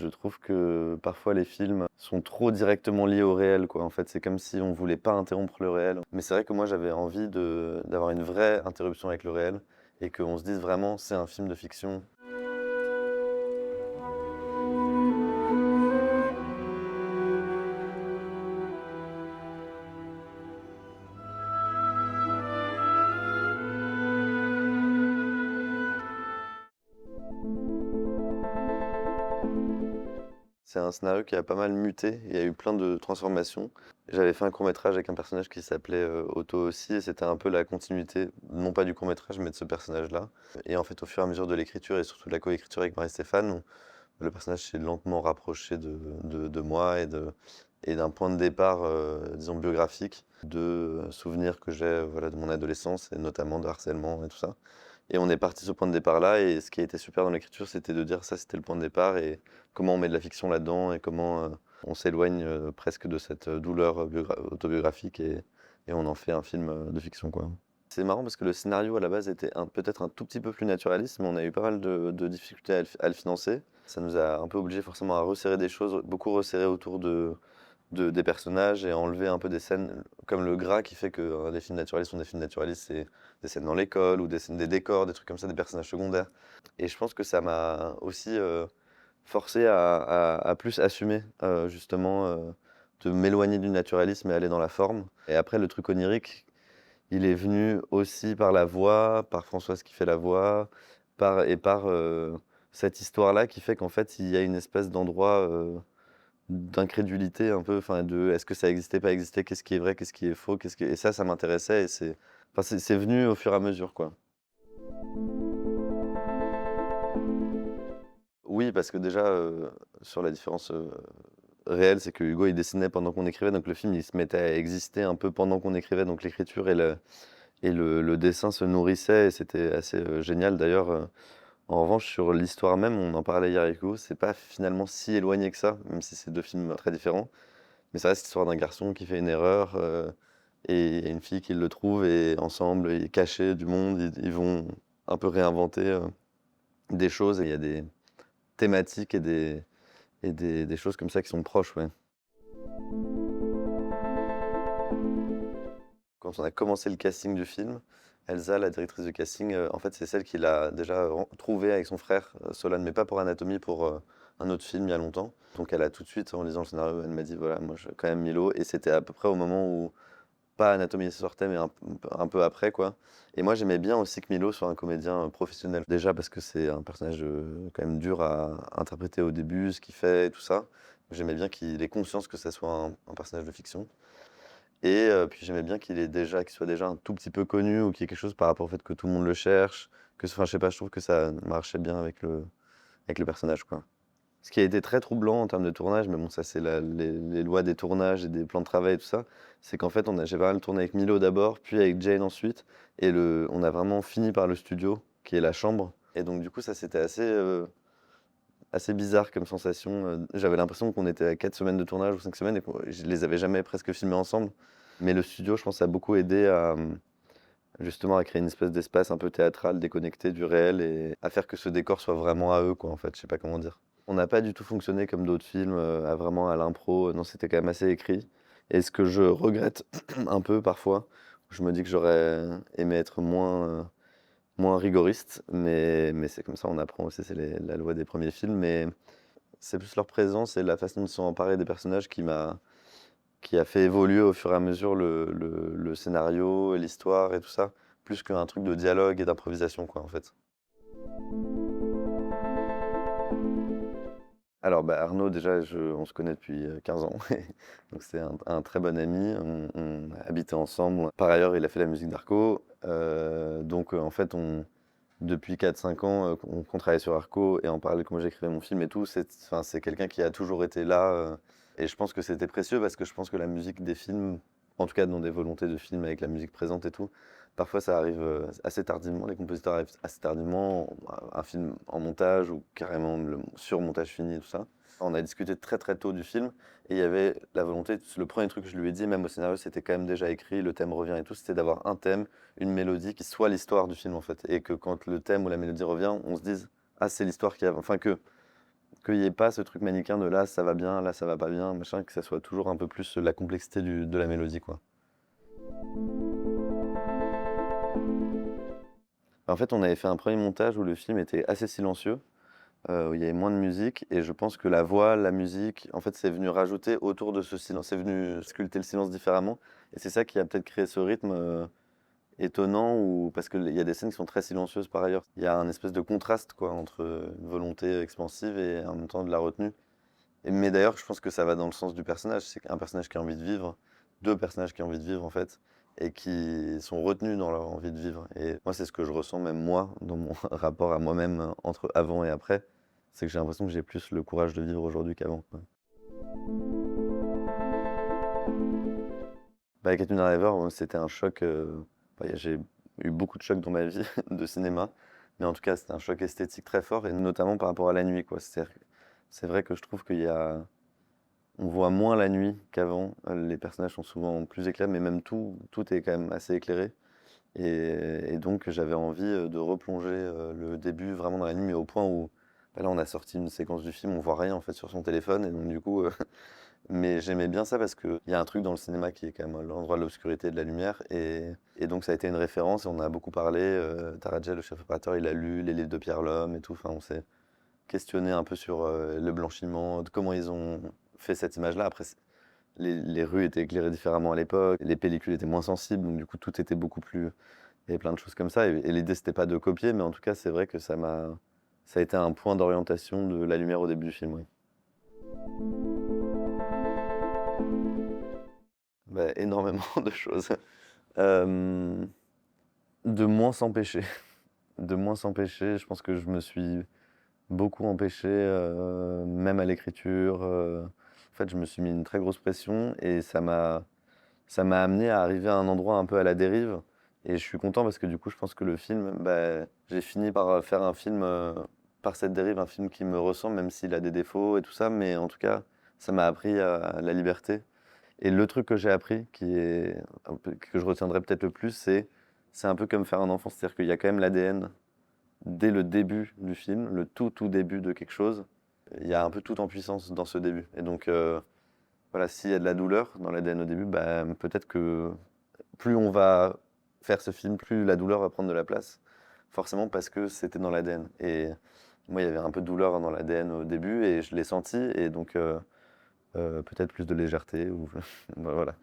je trouve que parfois les films sont trop directement liés au réel, quoi. En fait, c'est comme si on voulait pas interrompre le réel. Mais c'est vrai que moi, j'avais envie d'avoir une vraie interruption avec le réel et qu'on se dise vraiment, c'est un film de fiction. C'est un scénario qui a pas mal muté, il y a eu plein de transformations. J'avais fait un court-métrage avec un personnage qui s'appelait Otto aussi, et c'était un peu la continuité, non pas du court-métrage, mais de ce personnage-là. Et en fait, au fur et à mesure de l'écriture et surtout de la coécriture avec Marie-Stéphane, le personnage s'est lentement rapproché de moi et d'un point de départ, disons, biographique, de souvenirs que j'ai voilà, de mon adolescence, et notamment de harcèlement et tout ça. Et on est parti de ce point de départ-là, et ce qui a été super dans l'écriture, c'était de dire ça, c'était le point de départ, et comment on met de la fiction là-dedans, et comment on s'éloigne presque de cette douleur autobiographique, et on en fait un film de fiction, quoi. C'est marrant parce que le scénario à la base était peut-être un tout petit peu plus naturaliste, mais on a eu pas mal de difficultés à le financer. Ça nous a un peu obligé forcément à resserrer des choses, beaucoup resserrer autour des personnages et enlever un peu des scènes comme le gras qui fait que les films naturalistes sont des films naturalistes, c'est des scènes dans l'école ou des scènes des décors, des trucs comme ça, des personnages secondaires. Et je pense que ça m'a aussi forcé à plus assumer justement de m'éloigner du naturalisme et aller dans la forme. Et après, le truc onirique, il est venu aussi par la voix, par Françoise qui fait la voix, par cette histoire-là qui fait qu'en fait, il y a une espèce d'endroit d'incrédulité un peu, enfin de est-ce que ça existait, pas existé, qu'est-ce qui est vrai, qu'est-ce qui est faux, qu'est-ce qui et ça m'intéressait, et c'est venu au fur et à mesure, quoi. Oui, parce que déjà, sur la différence, réelle, c'est que Hugo, il dessinait pendant qu'on écrivait, donc le film, il se mettait à exister un peu pendant qu'on écrivait, donc l'écriture et le dessin se nourrissaient, et c'était assez, génial. D'ailleurs, en revanche, sur l'histoire même, on en parlait hier avec Hugo, c'est pas finalement si éloigné que ça, même si c'est 2 films très différents. Mais ça reste l'histoire d'un garçon qui fait une erreur, et une fille qui le trouve, et ensemble, et cachés du monde, ils vont un peu réinventer, des choses, et il y a des thématiques et des choses comme ça qui sont proches, ouais. Quand on a commencé le casting du film, Elsa, la directrice de casting, en fait, c'est celle qui l'a déjà trouvé avec son frère, Solane, mais pas pour Anatomie, pour, un autre film il y a longtemps. Donc elle a tout de suite, en lisant le scénario, elle m'a dit: «Voilà, moi je quand même Milo», et c'était à peu près au moment où pas Anatomie sortait, mais un peu après, quoi. Et moi, j'aimais bien aussi que Milo soit un comédien professionnel. Déjà parce que c'est un personnage quand même dur à interpréter au début, ce qu'il fait et tout ça. J'aimais bien qu'il ait conscience que ça soit un personnage de fiction. Et puis j'aimais bien qu'il soit déjà un tout petit peu connu, ou qu'il y ait quelque chose par rapport au fait que tout le monde le cherche, enfin, je sais pas, je trouve que ça marchait bien avec le personnage, quoi. Ce qui a été très troublant en termes de tournage, mais bon, ça, c'est les lois des tournages et des plans de travail et tout ça, c'est qu'en fait, j'ai pas mal tourné avec Milo d'abord, puis avec Jane ensuite, et on a vraiment fini par le studio, qui est la chambre. Et donc, du coup, ça, c'était assez bizarre comme sensation. J'avais l'impression qu'on était à 4 semaines de tournage ou 5 semaines, et que je les avais jamais presque filmés ensemble. Mais le studio, je pense, a beaucoup aidé justement à créer une espèce d'espace un peu théâtral, déconnecté du réel, et à faire que ce décor soit vraiment à eux, quoi, en fait, je sais pas comment dire. On n'a pas du tout fonctionné comme d'autres films, à vraiment à l'impro, non, c'était quand même assez écrit. Et ce que je regrette un peu parfois, je me dis que j'aurais aimé être moins rigoriste, mais c'est comme ça, on apprend aussi, c'est la loi des premiers films. Mais c'est plus leur présence et la façon de se sont emparés des personnages qui a fait évoluer au fur et à mesure le scénario et l'histoire et tout ça, plus qu'un truc de dialogue et d'improvisation, quoi, en fait. Alors, bah, Arnaud, déjà, on se connaît depuis 15 ans, donc c'est un très bon ami. On a habité ensemble. Par ailleurs, il a fait la musique d'Arco. Donc, en fait, depuis 4-5 ans qu'on travaille sur Arco, et en parallèle que moi j'écrivais mon film et tout, enfin, c'est quelqu'un qui a toujours été là. Et je pense que c'était précieux parce que je pense que la musique des films, en tout cas dans des volontés de films avec la musique présente et tout, parfois ça arrive assez tardivement, les compositeurs arrivent assez tardivement, un film en montage ou carrément le surmontage fini et tout ça. On a discuté très très tôt du film, et il y avait la volonté, le premier truc que je lui ai dit, même au scénario, c'était quand même déjà écrit, le thème revient et tout, c'était d'avoir un thème, une mélodie qui soit l'histoire du film, en fait. Et que quand le thème ou la mélodie revient, on se dise: «Ah, c'est l'histoire qui a...» Enfin, Qu'il y ait pas ce truc manichéen de là ça va bien, là ça va pas bien, machin, que ça soit toujours un peu plus la complexité de la mélodie, quoi. En fait, on avait fait un premier montage où le film était assez silencieux, où il y avait moins de musique et je pense que la voix, la musique, en fait, c'est venu rajouter autour de ce silence, c'est venu sculpter le silence différemment et c'est ça qui a peut-être créé ce rythme, étonnant ou parce qu'il y a des scènes qui sont très silencieuses par ailleurs. Il y a un espèce de contraste, quoi, entre, une volonté expansive et en même temps de la retenue. Mais d'ailleurs, je pense que ça va dans le sens du personnage. C'est un personnage qui a envie de vivre, 2 personnages qui ont envie de vivre en fait, et qui sont retenus dans leur envie de vivre. Et moi, c'est ce que je ressens même moi, dans mon rapport à moi-même entre avant et après. C'est que j'ai l'impression que j'ai plus le courage de vivre aujourd'hui qu'avant, quoi. Bah, Katrina Driver, c'était un choc. J'ai eu beaucoup de chocs dans ma vie de cinéma, mais en tout cas, c'était un choc esthétique très fort, et notamment par rapport à la nuit, quoi. C'est vrai que je trouve on voit moins la nuit qu'avant. Les personnages sont souvent plus éclairés, mais même tout est quand même assez éclairé. Et donc, j'avais envie de replonger le début vraiment dans la nuit, mais au point où bah là, on a sorti une séquence du film, on voit rien en fait sur son téléphone, et donc du coup, mais j'aimais bien ça parce qu'il y a un truc dans le cinéma qui est quand même l'endroit de l'obscurité et de la lumière, et donc ça a été une référence, et on a beaucoup parlé. Taradja, le chef opérateur, il a lu les livres de Pierre Lhomme et tout. Enfin, on s'est questionné un peu sur le blanchiment, de comment ils ont fait cette image-là. Après, les rues étaient éclairées différemment à l'époque, les pellicules étaient moins sensibles, donc du coup tout était beaucoup plus. Il y avait plein de choses comme ça, et l'idée c'était pas de copier, mais en tout cas c'est vrai que ça a été un point d'orientation de la lumière au début du film, oui. Bah, énormément de choses. Euh, de moins s'empêcher, de moins s'empêcher. Je pense que je me suis beaucoup empêché, même à l'écriture. En fait, je me suis mis une très grosse pression, et ça m'a amené à arriver à un endroit un peu à la dérive. Et je suis content parce que du coup, je pense que le film, bah, j'ai fini par faire un film par cette dérive, un film qui me ressemble, même s'il a des défauts et tout ça. Mais en tout cas, ça m'a appris à la liberté. Et le truc que j'ai appris, que je retiendrai peut-être le plus, c'est un peu comme faire un enfant. C'est-à-dire qu'il y a quand même l'ADN dès le début du film, le tout début de quelque chose. Il y a un peu tout en puissance dans ce début. Et donc, voilà, s'il y a de la douleur dans l'ADN au début, bah, peut-être que plus on va faire ce film, plus la douleur va prendre de la place. Forcément parce que c'était dans l'ADN. Et moi, il y avait un peu de douleur dans l'ADN au début, et je l'ai senti. Et donc, peut-être plus de légèreté. Ou... bah, voilà.